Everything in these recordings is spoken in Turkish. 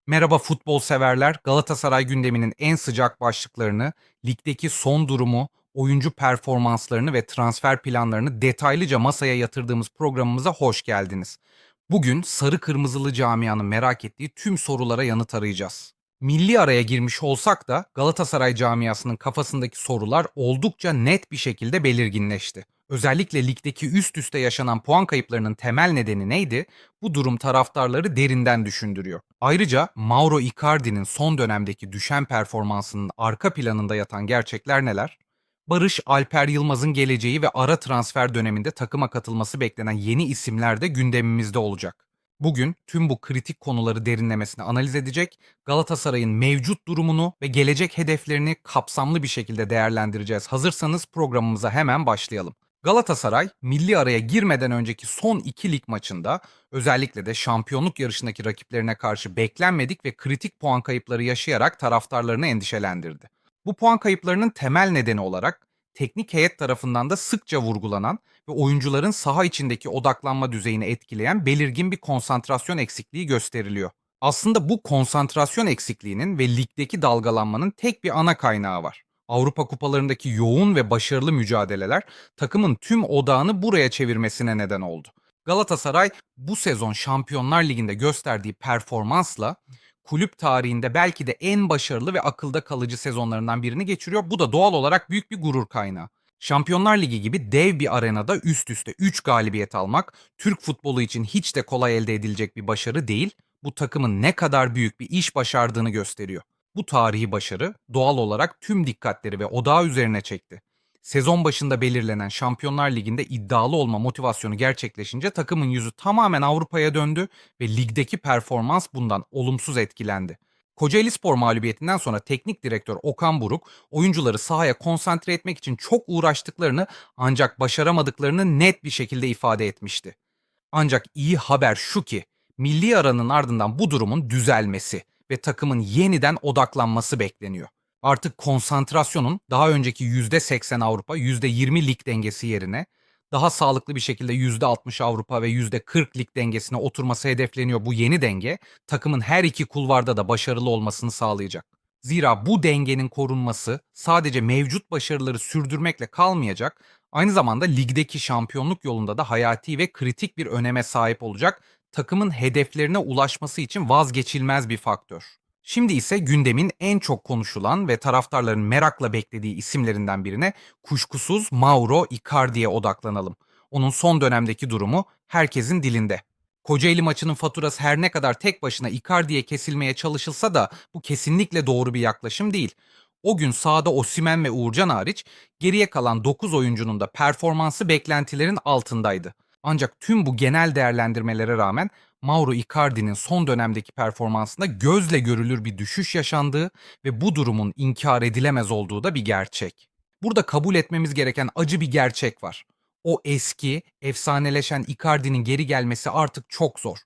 Merhaba futbol severler. Galatasaray gündeminin en sıcak başlıklarını, ligdeki son durumu, oyuncu performanslarını ve transfer planlarını detaylıca masaya yatırdığımız programımıza hoş geldiniz. Bugün sarı kırmızılı camianın merak ettiği tüm sorulara yanıt arayacağız. Milli araya girmiş olsak da Galatasaray camiasının kafasındaki sorular oldukça net bir şekilde belirginleşti. Özellikle ligdeki üst üste yaşanan puan kayıplarının temel nedeni neydi? Bu durum taraftarları derinden düşündürüyor. Ayrıca Mauro Icardi'nin son dönemdeki düşen performansının arka planında yatan gerçekler neler? Barış Alper Yılmaz'ın geleceği ve ara transfer döneminde takıma katılması beklenen yeni isimler de gündemimizde olacak. Bugün tüm bu kritik konuları derinlemesine analiz edecek, Galatasaray'ın mevcut durumunu ve gelecek hedeflerini kapsamlı bir şekilde değerlendireceğiz. Hazırsanız programımıza hemen başlayalım. Galatasaray, milli araya girmeden önceki son iki lig maçında özellikle de şampiyonluk yarışındaki rakiplerine karşı beklenmedik ve kritik puan kayıpları yaşayarak taraftarlarını endişelendirdi. Bu puan kayıplarının temel nedeni olarak teknik heyet tarafından da sıkça vurgulanan ve oyuncuların saha içindeki odaklanma düzeyini etkileyen belirgin bir konsantrasyon eksikliği gösteriliyor. Aslında bu konsantrasyon eksikliğinin ve ligdeki dalgalanmanın tek bir ana kaynağı var. Avrupa kupalarındaki yoğun ve başarılı mücadeleler takımın tüm odağını buraya çevirmesine neden oldu. Galatasaray bu sezon Şampiyonlar Ligi'nde gösterdiği performansla kulüp tarihinde belki de en başarılı ve akılda kalıcı sezonlarından birini geçiriyor. Bu da doğal olarak büyük bir gurur kaynağı. Şampiyonlar Ligi gibi dev bir arenada üst üste 3 galibiyet almak Türk futbolu için hiç de kolay elde edilecek bir başarı değil. Bu takımın ne kadar büyük bir iş başardığını gösteriyor. Bu tarihi başarı doğal olarak tüm dikkatleri ve odağı üzerine çekti. Sezon başında belirlenen Şampiyonlar Ligi'nde iddialı olma motivasyonu gerçekleşince takımın yüzü tamamen Avrupa'ya döndü ve ligdeki performans bundan olumsuz etkilendi. Kocaelispor mağlubiyetinden sonra teknik direktör Okan Buruk oyuncuları sahaya konsantre etmek için çok uğraştıklarını ancak başaramadıklarını net bir şekilde ifade etmişti. Ancak iyi haber şu ki milli aranın ardından bu durumun düzelmesi ve takımın yeniden odaklanması bekleniyor. Artık konsantrasyonun daha önceki %80 Avrupa, %20 lig dengesi yerine daha sağlıklı bir şekilde %60 Avrupa ve %40 lig dengesine oturması hedefleniyor. Bu yeni denge takımın her iki kulvarda da başarılı olmasını sağlayacak. Zira bu dengenin korunması sadece mevcut başarıları sürdürmekle kalmayacak, aynı zamanda ligdeki şampiyonluk yolunda da hayati ve kritik bir öneme sahip olacak, takımın hedeflerine ulaşması için vazgeçilmez bir faktör. Şimdi ise gündemin en çok konuşulan ve taraftarların merakla beklediği isimlerinden birine kuşkusuz Mauro Icardi'ye odaklanalım. Onun son dönemdeki durumu herkesin dilinde. Kocaeli maçının faturası her ne kadar tek başına Icardi'ye kesilmeye çalışılsa da bu kesinlikle doğru bir yaklaşım değil. O gün sahada Osimhen ve Uğurcan hariç geriye kalan 9 oyuncunun da performansı beklentilerin altındaydı. Ancak tüm bu genel değerlendirmelere rağmen Mauro Icardi'nin son dönemdeki performansında gözle görülür bir düşüş yaşandığı ve bu durumun inkar edilemez olduğu da bir gerçek. Burada kabul etmemiz gereken acı bir gerçek var. O eski, efsaneleşen Icardi'nin geri gelmesi artık çok zor.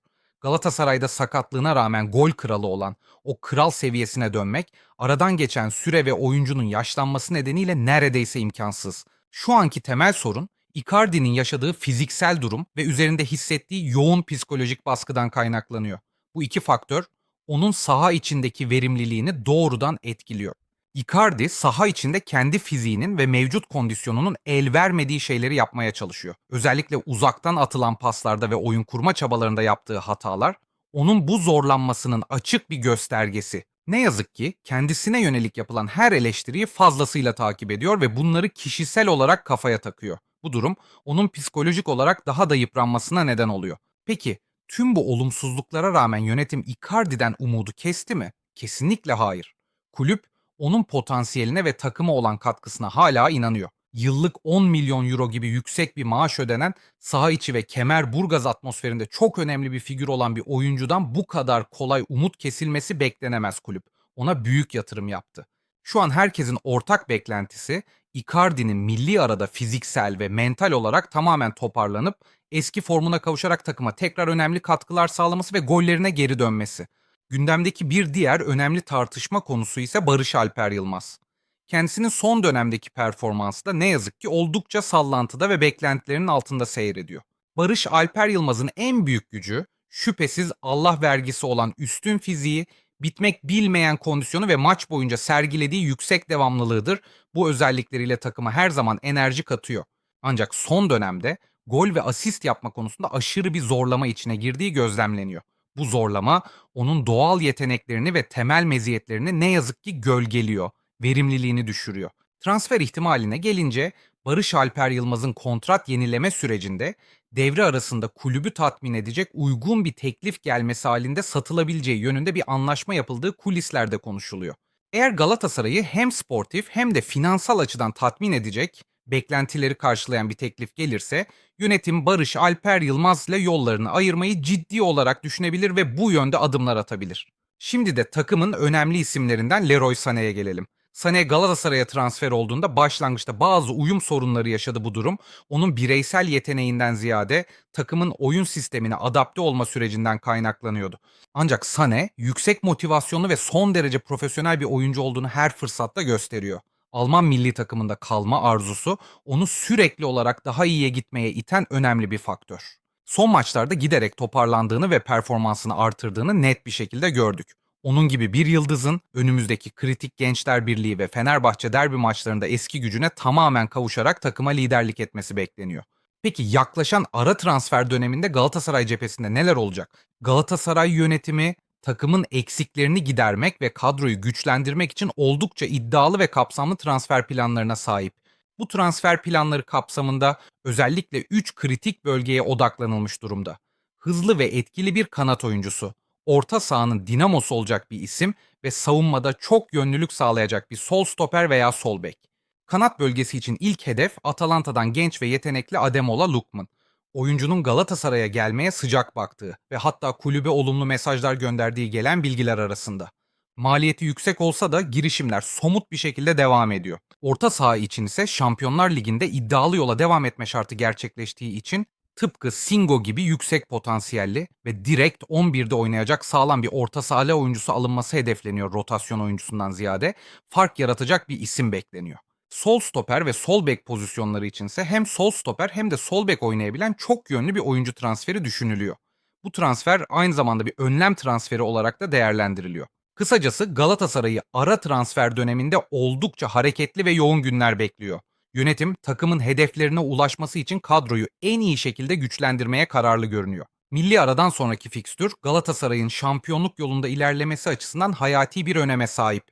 Galatasaray'da sakatlığına rağmen gol kralı olan o kral seviyesine dönmek, aradan geçen süre ve oyuncunun yaşlanması nedeniyle neredeyse imkansız. Şu anki temel sorun Icardi'nin yaşadığı fiziksel durum ve üzerinde hissettiği yoğun psikolojik baskıdan kaynaklanıyor. Bu iki faktör onun saha içindeki verimliliğini doğrudan etkiliyor. Icardi saha içinde kendi fiziğinin ve mevcut kondisyonunun el vermediği şeyleri yapmaya çalışıyor. Özellikle uzaktan atılan paslarda ve oyun kurma çabalarında yaptığı hatalar onun bu zorlanmasının açık bir göstergesi. Ne yazık ki kendisine yönelik yapılan her eleştiriyi fazlasıyla takip ediyor ve bunları kişisel olarak kafaya takıyor. Bu durum onun psikolojik olarak daha da yıpranmasına neden oluyor. Peki tüm bu olumsuzluklara rağmen yönetim Icardi'den umudu kesti mi? Kesinlikle hayır. Kulüp onun potansiyeline ve takıma olan katkısına hala inanıyor. Yıllık 10 milyon euro gibi yüksek bir maaş ödenen, saha içi ve Kemerburgaz atmosferinde çok önemli bir figür olan bir oyuncudan bu kadar kolay umut kesilmesi beklenemez kulüp. Ona büyük yatırım yaptı. Şu an herkesin ortak beklentisi Icardi'nin milli arada fiziksel ve mental olarak tamamen toparlanıp eski formuna kavuşarak takıma tekrar önemli katkılar sağlaması ve gollerine geri dönmesi. Gündemdeki bir diğer önemli tartışma konusu ise Barış Alper Yılmaz. Kendisinin son dönemdeki performansı da ne yazık ki oldukça sallantıda ve beklentilerinin altında seyrediyor. Barış Alper Yılmaz'ın en büyük gücü şüphesiz Allah vergisi olan üstün fiziği, Bitmek bilmeyen kondisyonu ve maç boyunca sergilediği yüksek devamlılığıdır. Bu özellikleriyle takıma her zaman enerji katıyor. Ancak son dönemde gol ve asist yapma konusunda aşırı bir zorlama içine girdiği gözlemleniyor. Bu zorlama onun doğal yeteneklerini ve temel meziyetlerini ne yazık ki gölgeliyor, verimliliğini düşürüyor. Transfer ihtimaline gelince Barış Alper Yılmaz'ın kontrat yenileme sürecinde devre arasında kulübü tatmin edecek uygun bir teklif gelmesi halinde satılabileceği yönünde bir anlaşma yapıldığı kulislerde konuşuluyor. Eğer Galatasaray'ı hem sportif hem de finansal açıdan tatmin edecek, beklentileri karşılayan bir teklif gelirse, yönetim Barış Alper Yılmaz ile yollarını ayırmayı ciddi olarak düşünebilir ve bu yönde adımlar atabilir. Şimdi de takımın önemli isimlerinden Leroy Sané'ye gelelim. Sané Galatasaray'a transfer olduğunda başlangıçta bazı uyum sorunları yaşadı bu durum. Onun bireysel yeteneğinden ziyade takımın oyun sistemine adapte olma sürecinden kaynaklanıyordu. Ancak Sané yüksek motivasyonlu ve son derece profesyonel bir oyuncu olduğunu her fırsatta gösteriyor. Alman milli takımında kalma arzusu onu sürekli olarak daha iyiye gitmeye iten önemli bir faktör. Son maçlarda giderek toparlandığını ve performansını artırdığını net bir şekilde gördük. Onun gibi bir yıldızın önümüzdeki kritik Gençler Birliği ve Fenerbahçe derbi maçlarında eski gücüne tamamen kavuşarak takıma liderlik etmesi bekleniyor. Peki yaklaşan ara transfer döneminde Galatasaray cephesinde neler olacak? Galatasaray yönetimi takımın eksiklerini gidermek ve kadroyu güçlendirmek için oldukça iddialı ve kapsamlı transfer planlarına sahip. Bu transfer planları kapsamında özellikle 3 kritik bölgeye odaklanılmış durumda. Hızlı ve etkili bir kanat oyuncusu, orta sahanın dinamosu olacak bir isim ve savunmada çok yönlülük sağlayacak bir sol stoper veya sol bek. Kanat bölgesi için ilk hedef Atalanta'dan genç ve yetenekli Ademola Lookman. Oyuncunun Galatasaray'a gelmeye sıcak baktığı ve hatta kulübe olumlu mesajlar gönderdiği gelen bilgiler arasında. Maliyeti yüksek olsa da girişimler somut bir şekilde devam ediyor. Orta saha için ise Şampiyonlar Ligi'nde iddialı yola devam etme şartı gerçekleştiği için tıpkı Singo gibi yüksek potansiyelli ve direkt 11'de oynayacak sağlam bir orta saha oyuncusu alınması hedefleniyor rotasyon oyuncusundan ziyade. Fark yaratacak bir isim bekleniyor. Sol stoper ve sol bek pozisyonları içinse hem sol stoper hem de sol bek oynayabilen çok yönlü bir oyuncu transferi düşünülüyor. Bu transfer aynı zamanda bir önlem transferi olarak da değerlendiriliyor. Kısacası Galatasaray'ı ara transfer döneminde oldukça hareketli ve yoğun günler bekliyor. Yönetim takımın hedeflerine ulaşması için kadroyu en iyi şekilde güçlendirmeye kararlı görünüyor. Milli aradan sonraki fikstür Galatasaray'ın şampiyonluk yolunda ilerlemesi açısından hayati bir öneme sahip.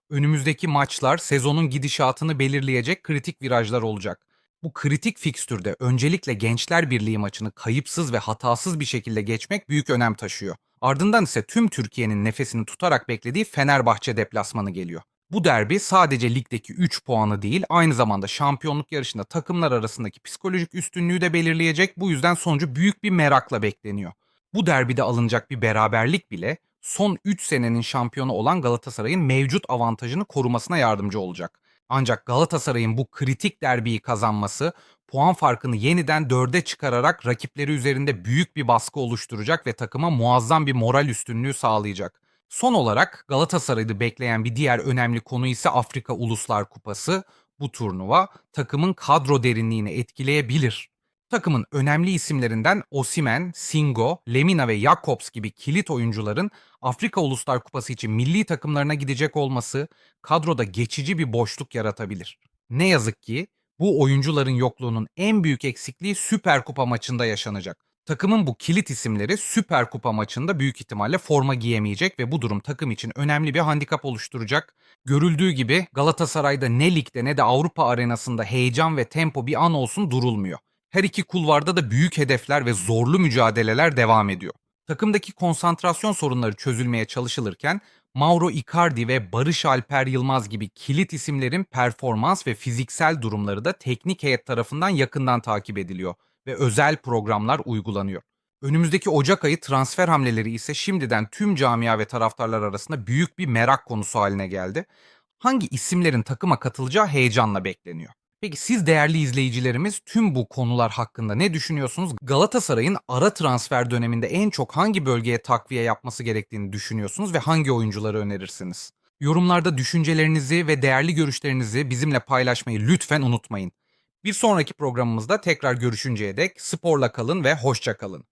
Önümüzdeki maçlar sezonun gidişatını belirleyecek kritik virajlar olacak. Bu kritik fikstürde öncelikle Gençler Birliği maçını kayıpsız ve hatasız bir şekilde geçmek büyük önem taşıyor. Ardından ise tüm Türkiye'nin nefesini tutarak beklediği Fenerbahçe deplasmanı geliyor. Bu derbi sadece ligdeki 3 puanı değil, aynı zamanda şampiyonluk yarışında takımlar arasındaki psikolojik üstünlüğü de belirleyecek. Bu yüzden sonucu büyük bir merakla bekleniyor. Bu derbide alınacak bir beraberlik bile son 3 senenin şampiyonu olan Galatasaray'ın mevcut avantajını korumasına yardımcı olacak. Ancak Galatasaray'ın bu kritik derbiyi kazanması puan farkını yeniden 4'e çıkararak rakipleri üzerinde büyük bir baskı oluşturacak ve takıma muazzam bir moral üstünlüğü sağlayacak. Son olarak Galatasaray'ı bekleyen bir diğer önemli konu ise Afrika Uluslar Kupası. Bu turnuva takımın kadro derinliğini etkileyebilir. Takımın önemli isimlerinden Osimhen, Singo, Lemina ve Jakobs gibi kilit oyuncuların Afrika Uluslar Kupası için milli takımlarına gidecek olması kadroda geçici bir boşluk yaratabilir. Ne yazık ki bu oyuncuların yokluğunun en büyük eksikliği Süper Kupa maçında yaşanacak. Takımın bu kilit isimleri Süper Kupa maçında büyük ihtimalle forma giyemeyecek ve bu durum takım için önemli bir handikap oluşturacak. Görüldüğü gibi Galatasaray'da ne ligde ne de Avrupa arenasında heyecan ve tempo bir an olsun durulmuyor. Her iki kulvarda da büyük hedefler ve zorlu mücadeleler devam ediyor. Takımdaki konsantrasyon sorunları çözülmeye çalışılırken Mauro Icardi ve Barış Alper Yılmaz gibi kilit isimlerin performans ve fiziksel durumları da teknik heyet tarafından yakından takip ediliyor ve özel programlar uygulanıyor. Önümüzdeki Ocak ayı transfer hamleleri ise şimdiden tüm camia ve taraftarlar arasında büyük bir merak konusu haline geldi. Hangi isimlerin takıma katılacağı heyecanla bekleniyor. Peki siz değerli izleyicilerimiz tüm bu konular hakkında ne düşünüyorsunuz? Galatasaray'ın ara transfer döneminde en çok hangi bölgeye takviye yapması gerektiğini düşünüyorsunuz ve hangi oyuncuları önerirsiniz? Yorumlarda düşüncelerinizi ve değerli görüşlerinizi bizimle paylaşmayı lütfen unutmayın. Bir sonraki programımızda tekrar görüşünceye dek sporla kalın ve hoşça kalın.